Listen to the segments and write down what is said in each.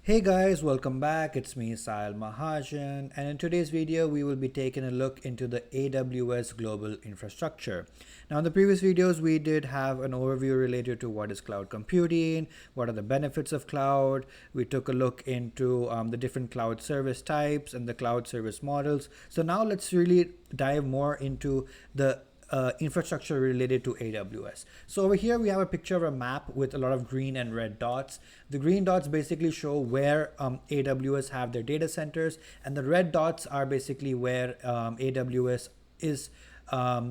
Hey guys, welcome back. It's me, Sahil Mahajan, and in today's video, we will be taking a look into the AWS global infrastructure. Now, in the previous videos, we did have an overview related to what is cloud computing, what are the benefits of cloud. We took a look into the different cloud service types and the cloud service models. So now let's really dive more into the infrastructure related to AWS. So over here we have a picture of a map with a lot of green and red dots. The green dots basically show where AWS have their data centers, and the red dots are basically where AWS is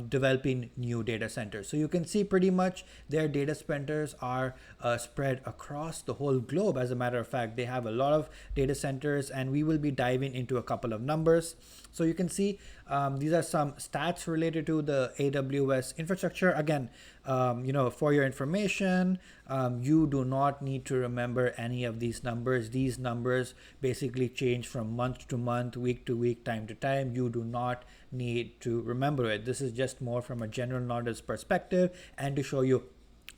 developing new data centers. So you can see pretty much their data centers are spread across the whole globe. As a matter of fact, they have a lot of data centers, and we will be diving into a couple of numbers. So you can see these are some stats related to the AWS infrastructure. Again, for your information, you do not need to remember any of these numbers. These numbers basically change from month to month, week to week, time to time. You do not need to remember it. This is just more from a general knowledge perspective and to show you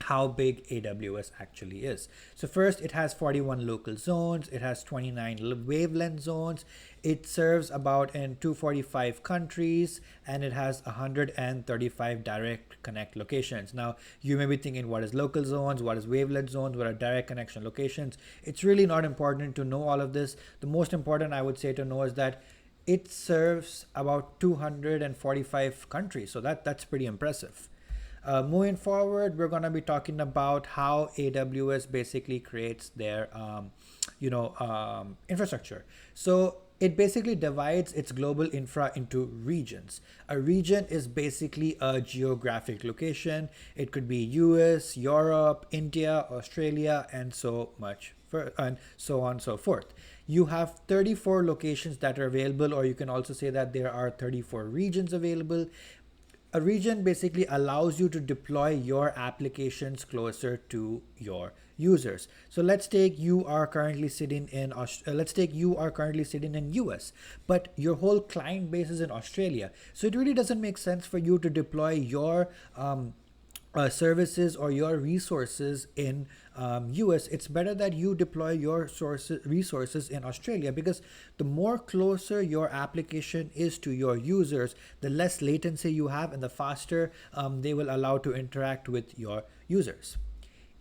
how big AWS actually is. So first, it has 41 local zones. It has 29 wavelength zones. It serves about in 245 countries, and it has 135 direct connect locations. Now, you may be thinking, what is local zones? What is wavelength zones? What are direct connection locations? It's really not important to know all of this. The most important, I would say, to know is that it serves about 245 countries. So that's pretty impressive. Moving forward, we're going to be talking about how AWS basically creates their infrastructure. So it basically divides its global infra into regions. A region is basically a geographic location. It could be US, Europe, India, Australia, and so much, and so on and so forth. You have 34 locations that are available, or you can also say that there are 34 regions available. A region basically allows you to deploy your applications closer to your users. So let's take you are currently sitting in US, but your whole client base is in Australia. So it really doesn't make sense for you to deploy your services or your resources in US. It's better that you deploy your resources in Australia, because the more closer your application is to your users, the less latency you have and the faster they will allow to interact with your users.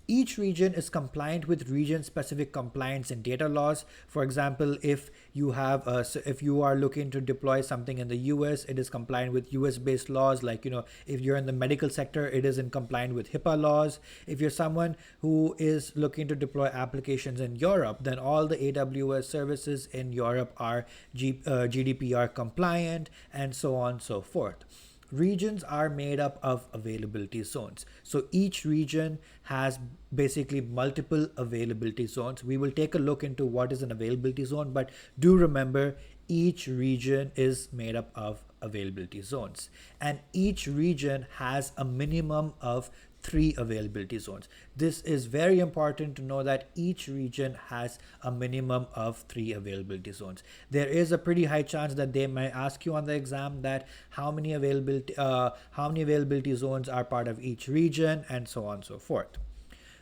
Each region is compliant with region-specific compliance and data laws. For example, if you are looking to deploy something in the US, it is compliant with US-based laws. Like, if you're in the medical sector, it is in compliant with HIPAA laws. If you're someone who is looking to deploy applications in Europe, then all the AWS services in Europe are GDPR compliant, and so on and so forth. Regions are made up of availability zones. So each region has basically multiple availability zones. We will take a look into what is an availability zone, but do remember each region is made up of availability zones, and each region has a minimum of 3 availability zones. This is very important to know, that each region has a minimum of 3 availability zones. There is a pretty high chance that they may ask you on the exam that how many availability zones are part of each region, and so on and so forth.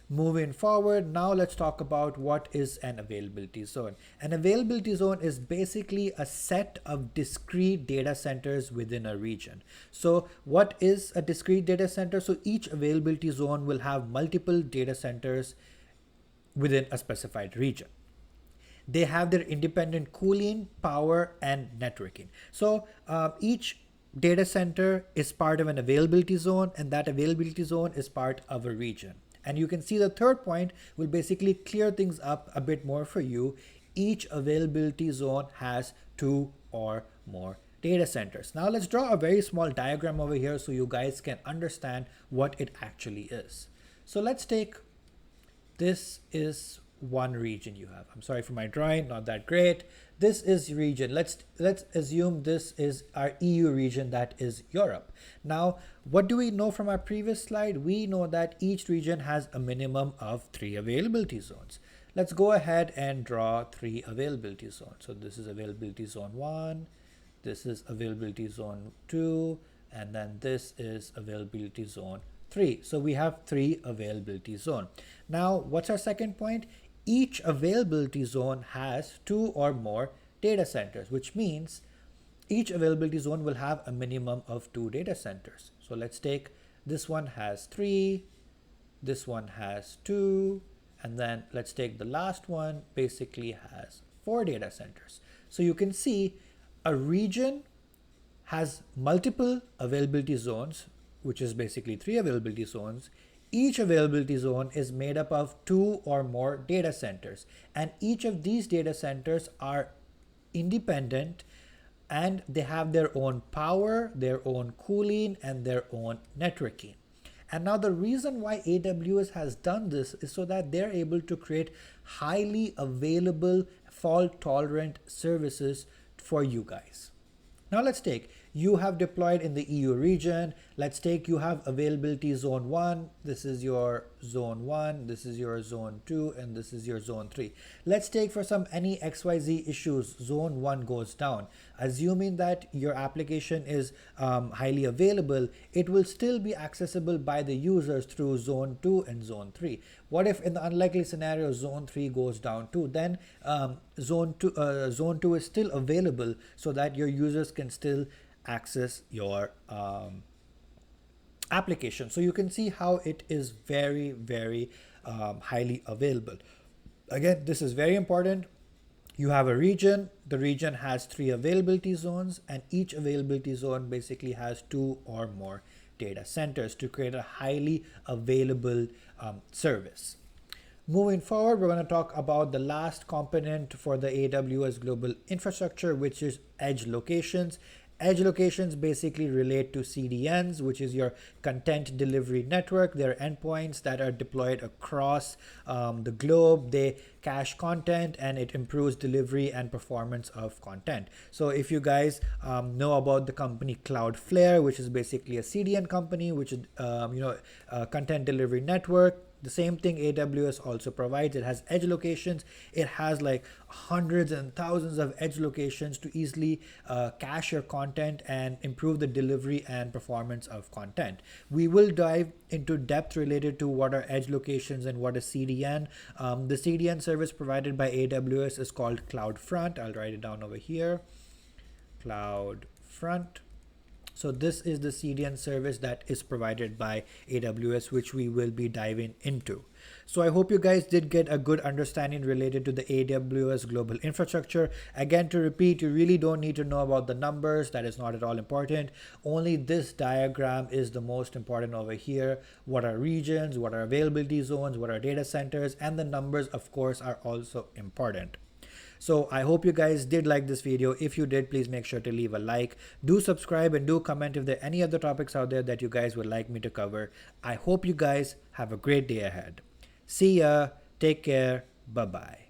Moving forward, now let's talk about what is an availability zone. An availability zone is basically a set of discrete data centers within a region. So what is a discrete data center? So each availability zone will have multiple data centers within a specified region. They have their independent cooling, power, and networking. So each data center is part of an availability zone, and that availability zone is part of a region. And you can see the third point will basically clear things up a bit more for you. Each availability zone has 2 or more data centers. Now let's draw a very small diagram over here so you guys can understand what it actually is. So let's take, this is one region you have. I'm sorry for my drawing, not that great. This is region. Let's assume this is our EU region, that is Europe. Now, what do we know from our previous slide? We know that each region has a minimum of 3 availability zones. Let's go ahead and draw 3 availability zones. So this is availability zone 1, this is availability zone 2, and then this is availability zone 3. So we have 3 availability zone. Now, what's our second point? each availability zone has 2 or more data centers, which means each availability zone will have a minimum of 2 data centers. So let's take this one has 3, this one has 2, and then let's take the last one, basically has 4 data centers. So you can see a region has multiple availability zones, which is basically 3 availability zones. Each availability zone is made up of 2 or more data centers, and each of these data centers are independent and they have their own power, their own cooling, and their own networking. And now the reason why AWS has done this is so that they're able to create highly available, fault-tolerant services for you guys. Now let's take, you have deployed in the EU region. Let's take, you have availability zone 1. This is your zone 1. This is your zone 2. And this is your zone 3. Let's take for some any XYZ issues, zone 1 goes down. Assuming that your application is highly available, it will still be accessible by the users through zone 2 and zone 3. What if in the unlikely scenario zone 3 goes down too? Then zone 2 is still available so that your users can still access your application. So you can see how it is very, very highly available. Again, this is very important. You have a region, the region has 3 availability zones, and each availability zone basically has 2 or more data centers to create a highly available service. Moving forward, we're going to talk about the last component for the AWS global infrastructure, which is edge locations. Edge locations basically relate to CDNs, which is your content delivery network. They're endpoints that are deployed across the globe. They cache content and it improves delivery and performance of content. So if you guys know about the company Cloudflare, which is basically a CDN company, which is a content delivery network. The same thing AWS also provides. It has edge locations. It has like hundreds and thousands of edge locations to easily cache your content and improve the delivery and performance of content. We will dive into depth related to what are edge locations and what is CDN. The CDN service provided by AWS is called CloudFront. I'll write it down over here. CloudFront. So this is the CDN service that is provided by AWS, which we will be diving into. So I hope you guys did get a good understanding related to the AWS global infrastructure. Again, to repeat, you really don't need to know about the numbers. That is not at all important. Only this diagram is the most important over here. What are regions? What are availability zones? What are data centers? And the numbers, of course, are also important. So I hope you guys did like this video. If you did, please make sure to leave a like. Do subscribe and do comment if there are any other topics out there that you guys would like me to cover. I hope you guys have a great day ahead. See ya. Take care. Bye-bye.